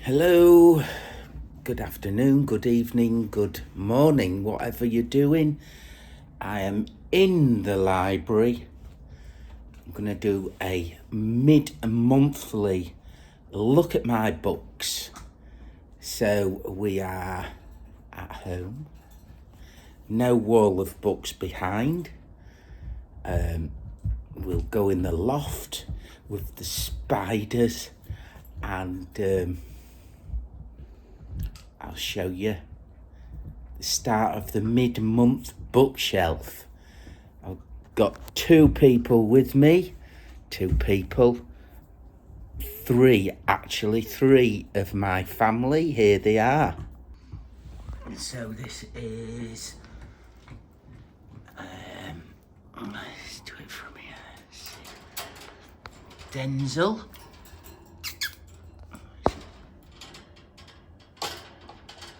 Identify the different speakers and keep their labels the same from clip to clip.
Speaker 1: Hello, good afternoon, good evening, good morning, whatever you're doing. I am in the library. I'm going to do a mid-monthly look at my books. So we are at home. No wall of books behind. We'll go in the loft with the spiders and I'll show you the start of the mid-month bookshelf. I've got two people with me. Three of my family. Here they are. So this is let's do it from here. Denzel.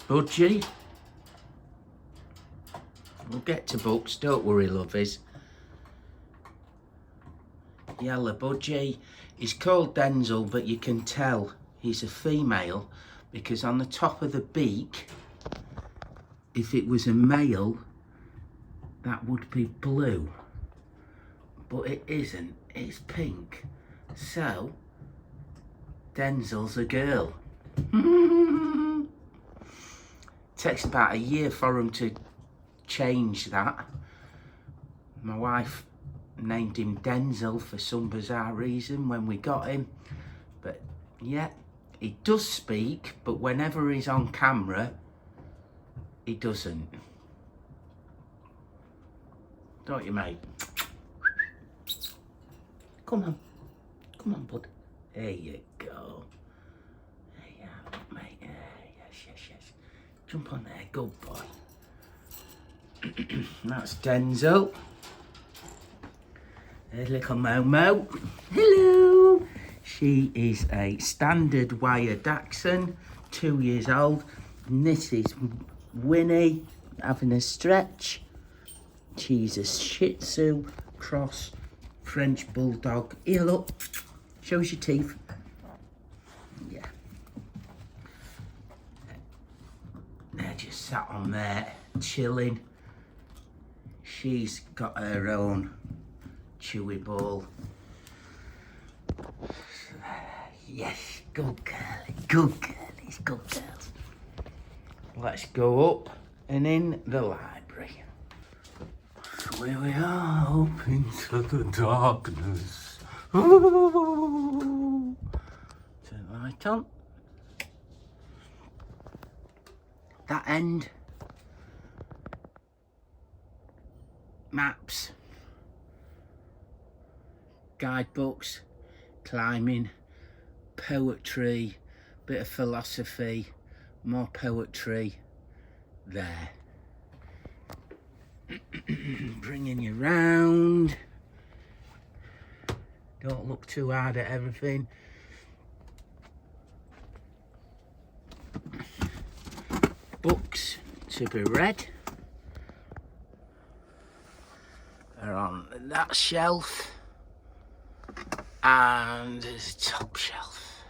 Speaker 1: Budgie. We'll get to books, don't worry, lovies. Yellow Budgie. He's called Denzel, but you can tell he's a female because on the top of the beak, if it was a male, that would be blue. But it isn't, it's pink. So, Denzel's a girl. Takes about a year for him to change that. My wife named him Denzel for some bizarre reason when we got him. But yeah, he does speak, but whenever he's on camera, he doesn't. Don't you, mate? Come on, bud. There you go. There you are, mate. Yes. Jump on there, good boy. That's Denzel. There's little Momo. Hello. She is a standard wire Dachshund, 2 years old. And this is Winnie having a stretch. She's a Shih Tzu cross French Bulldog. Here, look. Show us your teeth. Yeah. They're just sat on there, chilling. She's got her own chewy ball. Yes, good girlies, good girls. Let's go up and in the library. Here we are, up into the darkness. Ooh. Turn the light on. That end. Maps. Guidebooks. Climbing. Poetry. Bit of philosophy. More poetry. There. Bringing you round. Don't look too hard at everything. Books to be read are on that shelf and there's a top shelf.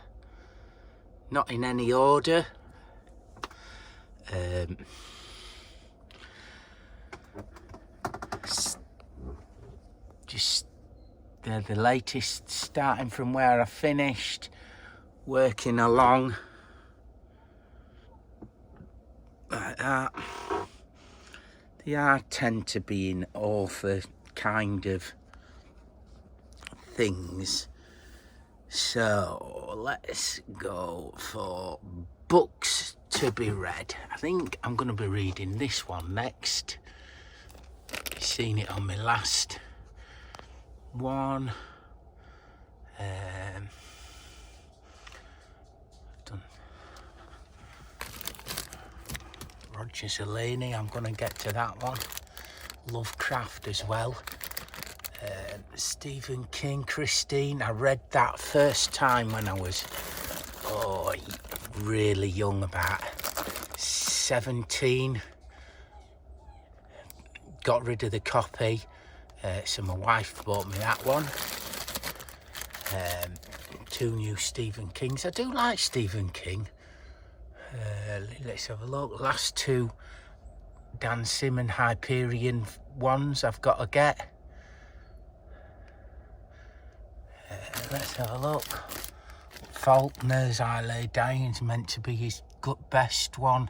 Speaker 1: Not in any order. Just they're the latest, starting from where I finished, working along like that. They are tend to be in author kind of things. So let's go for books to be read. I think I'm going to be reading this one next. You've seen it on my last one. I've done Roger Zelazny. I'm going to get to that one. Lovecraft as well. Stephen King, Christine. I read that first time when I was really young, about 17. Got rid of the copy, so my wife bought me that one. 2 new Stephen Kings. I do like Stephen King. Let's have a look. Last two Dan Simmons Hyperion ones I've got to get. Let's have a look. Faulkner's I Lay Dying is meant to be his best one.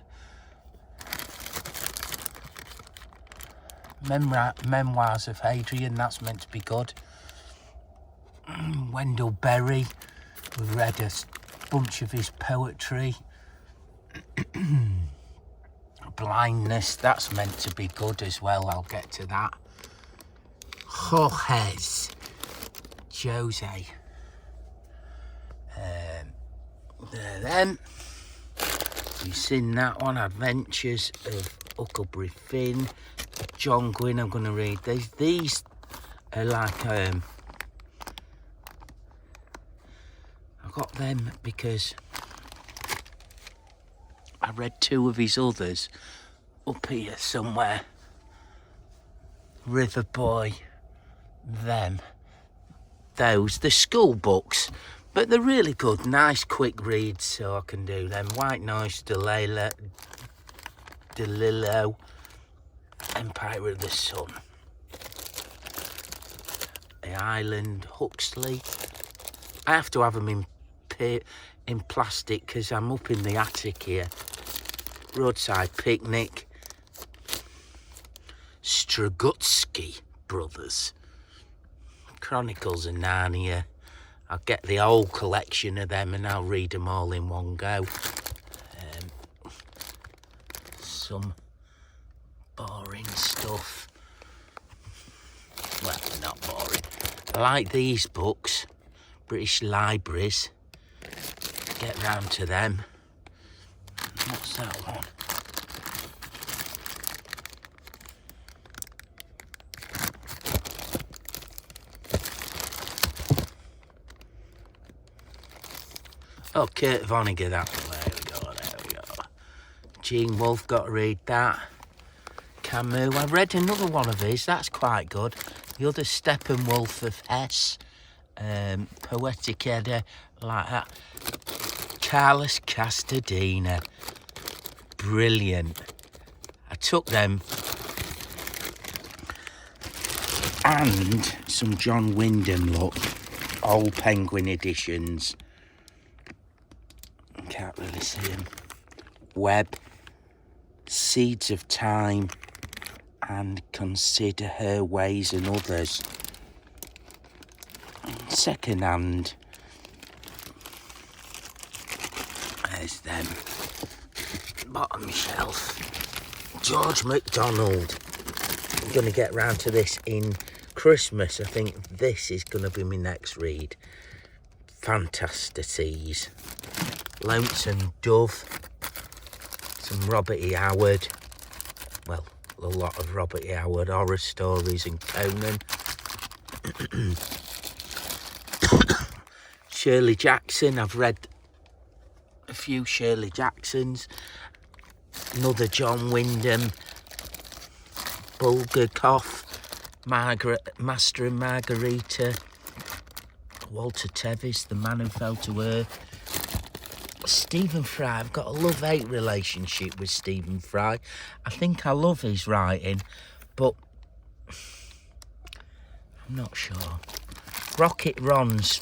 Speaker 1: Memoirs of Hadrian, that's meant to be good. Wendell Berry, we've read a bunch of his poetry. Blindness, that's meant to be good as well, I'll get to that. Jose. Then, you've seen that one, Adventures of Huckleberry Finn. John Gwynne, I'm going to read these. These are like, I got them because I read two of his others up here somewhere. River Boy, those, the school books, but they're really good, nice quick reads, so I can do them. White Noise, DeLillo, Empire of the Sun, The Island, Huxley. I have to have them in plastic because I'm up in the attic here. Roadside Picnic, Strugatsky Brothers, Chronicles of Narnia. I'll get the whole collection of them and I'll read them all in one go. Some boring stuff. Well, not boring. I like these books, British Libraries. Get round to them. What's that one? Oh, Kurt Vonnegut, that one. There we go. Gene Wolfe, got to read that. Camus, I read another one of his, that's quite good. The other, Steppenwolf of Hesse, Poetic Edda, like that. Carlos Castadina, brilliant. I took them and some John Wyndham, look, old Penguin editions. Can't really see him. Webb, Seeds of Time, and Consider Her Ways and Others. Second hand. There's them. Bottom shelf. George MacDonald. I'm going to get round to this in Christmas. I think this is going to be my next read. Fantastasies. Lonesome Dove. Some Robert E. Howard. Well, a lot of Robert E. Howard horror stories and Conan. Shirley Jackson. I've read a few Shirley Jacksons. Another John Wyndham. Bulgakov. Master and Margarita. Walter Tevis, The Man Who Fell to Earth. Stephen Fry, I've got a love-hate relationship with Stephen Fry. I think I love his writing, but I'm not sure. Rocket Ron's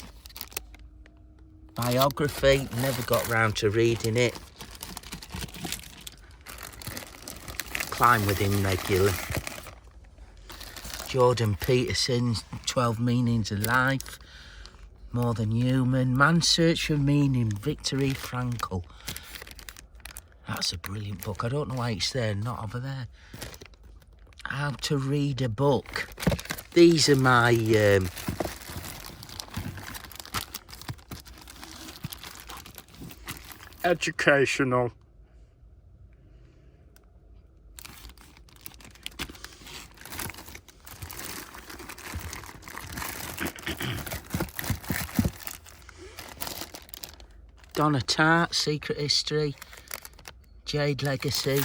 Speaker 1: biography, never got round to reading it. Climb with him regularly. Jordan Peterson's 12 Meanings of Life. More Than Human. Man's Search for Meaning, Viktor E. Frankl. That's a brilliant book. I don't know why it's there, not over there. How to Read a Book. These are my educational. Donna Tartt, Secret History, Jade Legacy,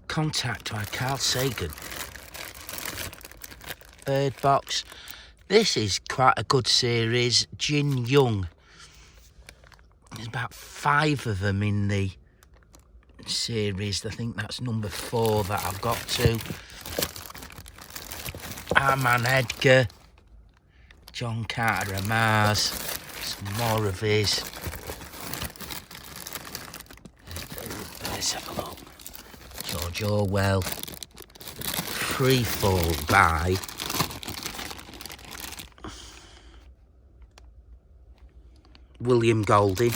Speaker 1: Contact by Carl Sagan, Bird Box. This is quite a good series. Jin Young, There's about 5 of them in the series. I think that's number 4 that I've got to. Arman Edgar, John Carter of Mars, some more of his. Let's have a look. George Orwell, Free Fall by William Golding.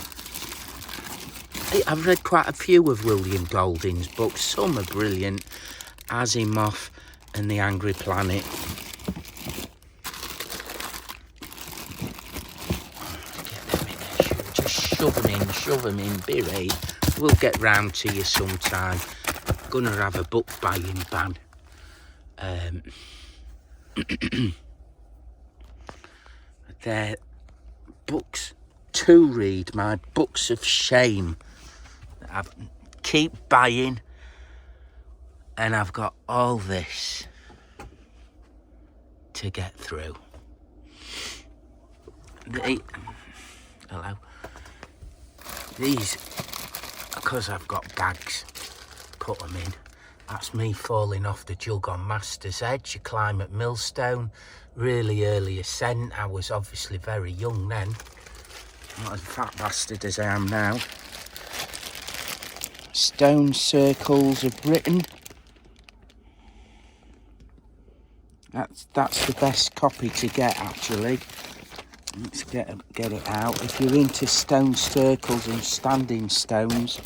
Speaker 1: I've read quite a few of William Golding's books. Some are brilliant. Asimov and The Angry Planet. Get them in there. Just shove them in. Be right. We'll get round to you sometime. I'm gonna have a book buying ban. They're books to read, my books of shame. I keep buying, and I've got all this to get through. Hello. These, because I've got bags, put them in. That's me falling off the jug on Master's Edge. You climb at Millstone, really early ascent. I was obviously very young then. Not as fat bastard as I am now. Stone Circles of Britain. That's the best copy to get, actually. Let's get it out. If you're into stone circles and standing stones,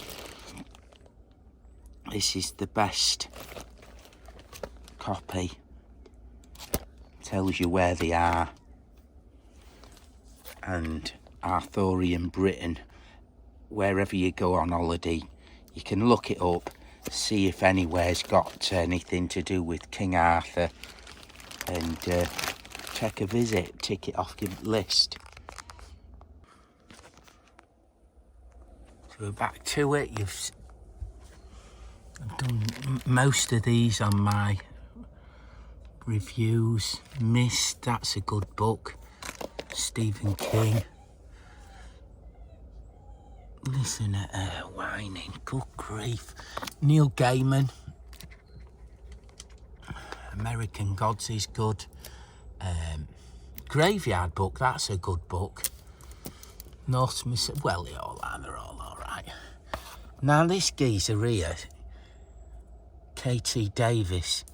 Speaker 1: this is the best copy. Tells you where they are. And Arthurian Britain, wherever you go on holiday, you can look it up, see if anywhere's got anything to do with King Arthur, and check a visit, tick it off your list. So we're back to it. I've done most of these on my reviews. Mist, that's a good book. Stephen King. Listen at her whining, good grief. Neil Gaiman. American Gods is good. Graveyard Book, that's a good book. North Miss, well, they all are, they're all alright. Now this geezer here, K.T. Davis,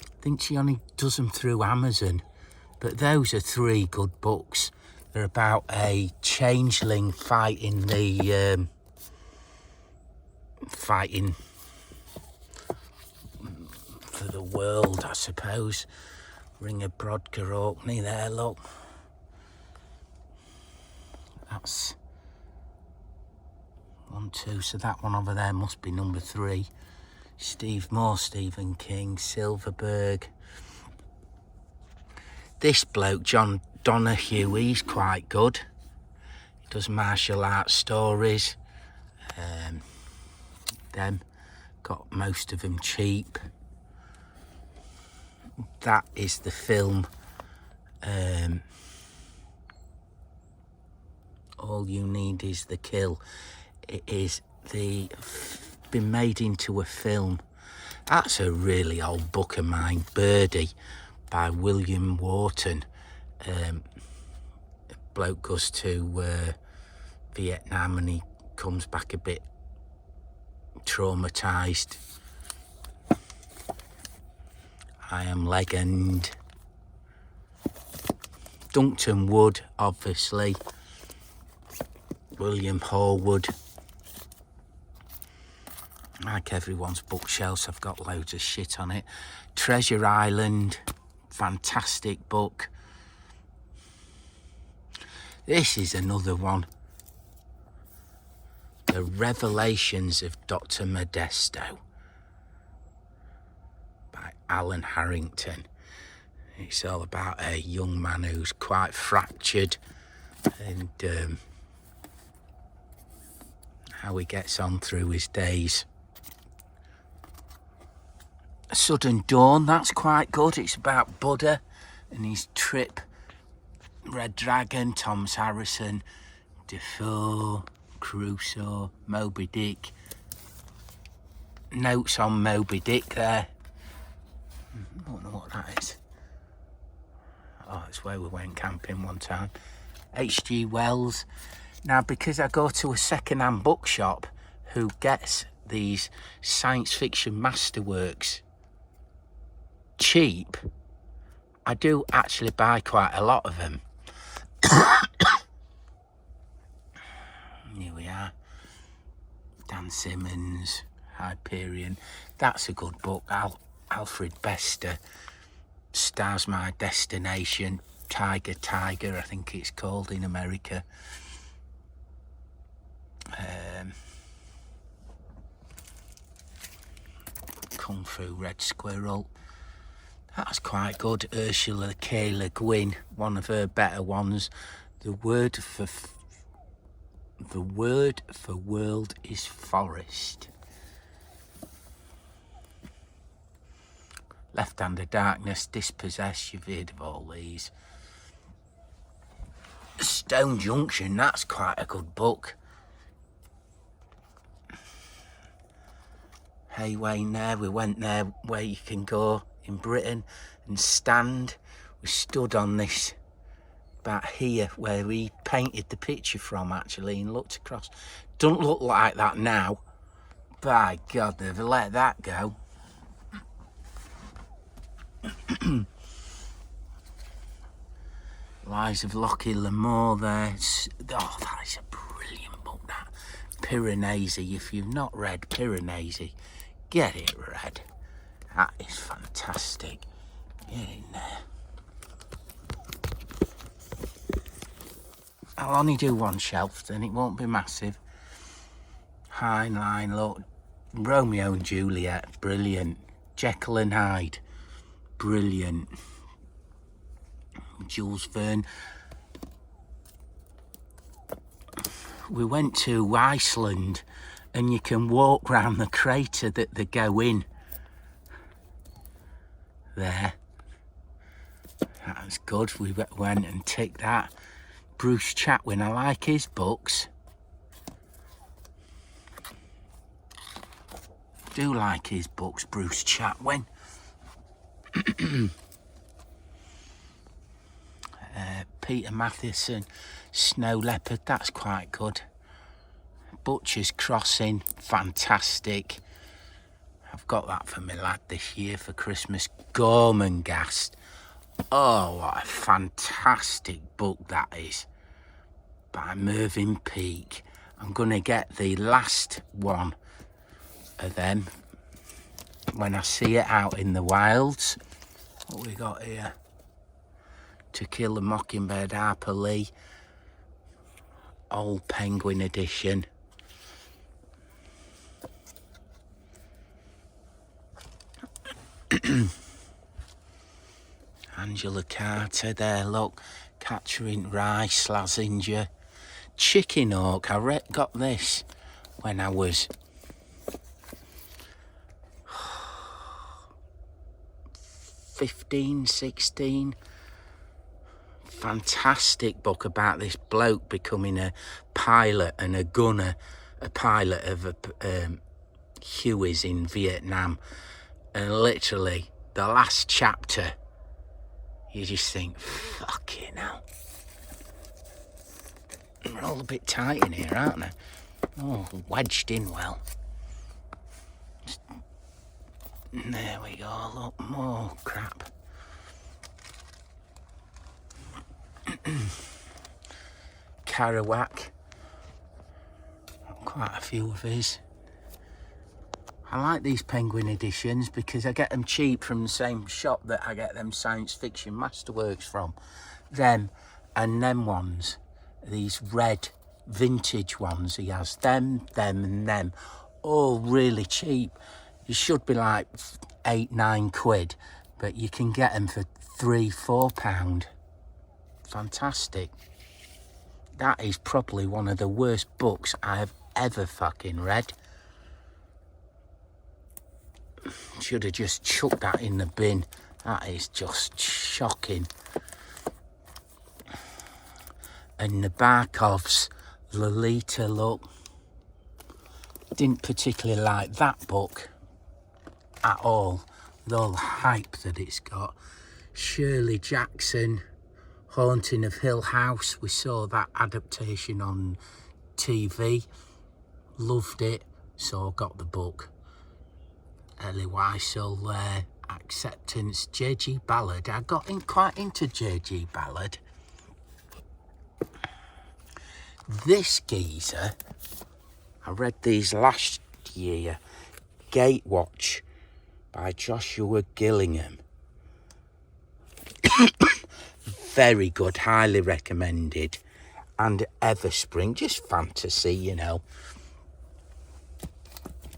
Speaker 1: I think she only does them through Amazon, but those are 3 good books. They're about a changeling fighting for the world, I suppose. Ring of Brodgar Orkney there, look. That's 1, 2, so that one over there must be number 3. Stephen King, Silverberg. This bloke, John Donahue, he's quite good. He does martial arts stories. Them, got most of them cheap. That is the film. All You Need Is the Kill. It is been made into a film. That's a really old book of mine, Birdie, by William Wharton. A bloke goes to Vietnam and he comes back a bit traumatised. I Am Legend. Duncan Wood, obviously. William Horwood. Like everyone's bookshelves, I've got loads of shit on it. Treasure Island, fantastic book. This is another one. The Revelations of Dr. Modesto by Alan Harrington. It's all about a young man who's quite fractured and how he gets on through his days. Sudden Dawn, that's quite good. It's about Buddha and his trip. Red Dragon, Thomas Harrison, Defoe, Crusoe, Moby Dick. Notes on Moby Dick there. I don't know what that is. Oh, it's where we went camping one time. H.G. Wells. Now, because I go to a second-hand bookshop who gets these science fiction masterworks cheap, I do actually buy quite a lot of them. Here we are. Dan Simmons, Hyperion. That's a good book. Alfred Bester. Stars My Destination. Tiger, I think it's called in America. Kung Fu Red Squirrel. That's quite good. Ursula K. Le Guin, one of her better ones. The word for world is forest. Left Hand of Darkness, Dispossessed, you've heard of all these. Stone Junction, that's quite a good book. Hay Wain there, we went there where you can go in Britain and stand. We stood on this, about here, where we painted the picture from actually, and looked across. Don't look like that now. By God, they've let that go. Lives of Lockie Lamore there. Oh, that is a brilliant book, that. Piranesi. If you've not read Piranesi, get it read. That is fantastic. Get in there. I'll only do one shelf, then it won't be massive. Heinlein, look. Romeo and Juliet, brilliant. Jekyll and Hyde, brilliant. Jules Verne. We went to Iceland and you can walk round the crater that they go in. There. That was good. We went and ticked that. Bruce Chatwin, I like his books. Do like his books, Bruce Chatwin. Peter Matheson, Snow Leopard, that's quite good. Butcher's Crossing, fantastic. I've got that for my lad this year for Christmas. Gormenghast. Oh, what a fantastic book that is. By Mervyn Peake. I'm going to get the last one of them when I see it out in the wilds. What we got here? To Kill a Mockingbird, Harper Lee. Old Penguin edition. Angela Carter there, look. Catherine Rice, Slazenger. Chicken Hawk, I got this when I was 15, 16. Fantastic book about this bloke becoming a pilot and a gunner, a pilot of a Hueys in Vietnam. And literally, the last chapter, you just think, fucking hell. They're all a bit tight in here, aren't they? Oh, wedged in well. There we go, look, more crap. Kerouac. Quite a few of his. I like these Penguin editions because I get them cheap from the same shop that I get them science fiction masterworks from. Them and them ones. These red vintage ones. He has them and them. All really cheap. You should be like £8-9, but you can get them for £3-4. Fantastic. That is probably one of the worst books I have ever fucking read. Should have just chucked that in the bin. That is just shocking. And Nabokov's Lolita, look. Didn't particularly like that book at all, with all the hype that it's got. Shirley Jackson, Haunting of Hill House. We saw that adaptation on TV. Loved it, so got the book. Elie Wiesel, Acceptance. J.G. Ballard. I got quite into J.G. Ballard. This geezer, I read these last year. Gatewatch by Joshua Gillingham. Very good, highly recommended. And Everspring, just fantasy, you know.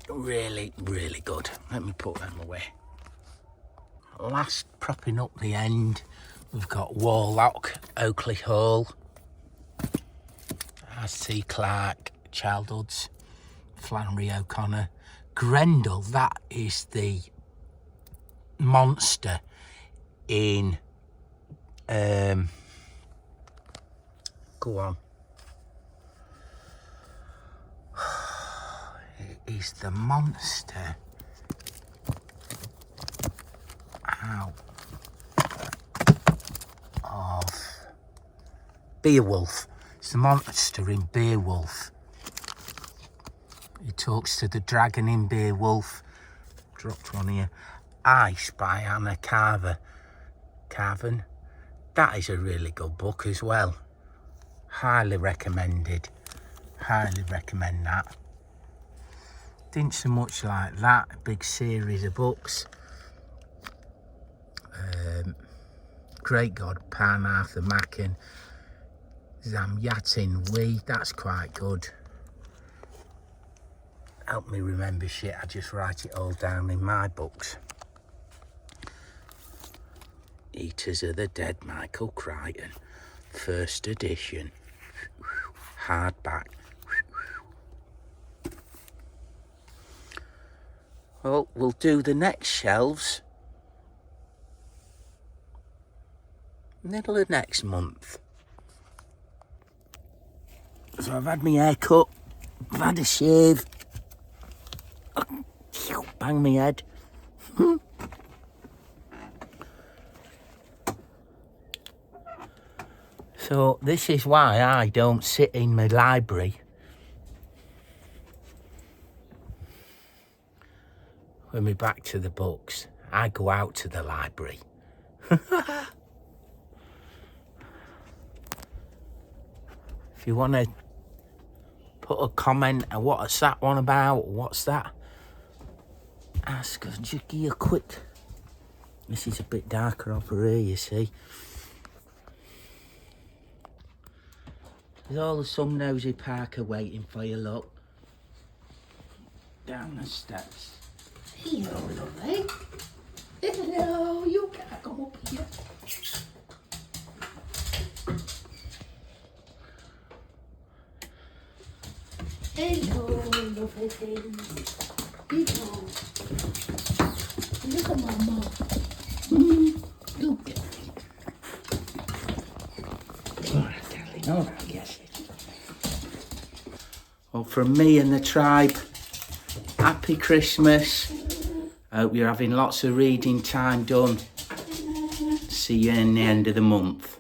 Speaker 1: Really, really good. Let me put them away. Last, propping up the end, we've got Warlock, Oakley Hall, R.C. Clarke, Childhoods, Flannery O'Connor. Grendel, that is the monster in... go on. It is the monster out of Beowulf. It's the monster in Beowulf. He talks to the dragon in Beowulf. Dropped one here. Ice by Anna Carven. That is a really good book as well. Highly recommended. Highly recommend that. Didn't so much like that. A big series of books. Great God Pan, Arthur Machen. Zamyatin We. That's quite good. Help me remember shit. I just write it all down in my books. Eaters of the Dead, Michael Crichton. First edition. Hardback. Well, we'll do the next shelves middle of next month. So I've had my hair cut, I've had a shave, bang my head. So this is why I don't sit in my library when we're back to the books. I go out to the library. If you want to put a comment, what's that one about? What's that? Ask us, just give you a quick. This is a bit darker over here, you see. There's all the some nosy Parker waiting for you, look. Down the steps.
Speaker 2: Hello, lovely. Hello, you can't come up here. Hello, lovely thing. Hello. Look at Mama. Look at me. Alright, darling. Alright, yes.
Speaker 1: Well, from me and the tribe, happy Christmas. I hope you're having lots of reading time done. See you in the end of the month.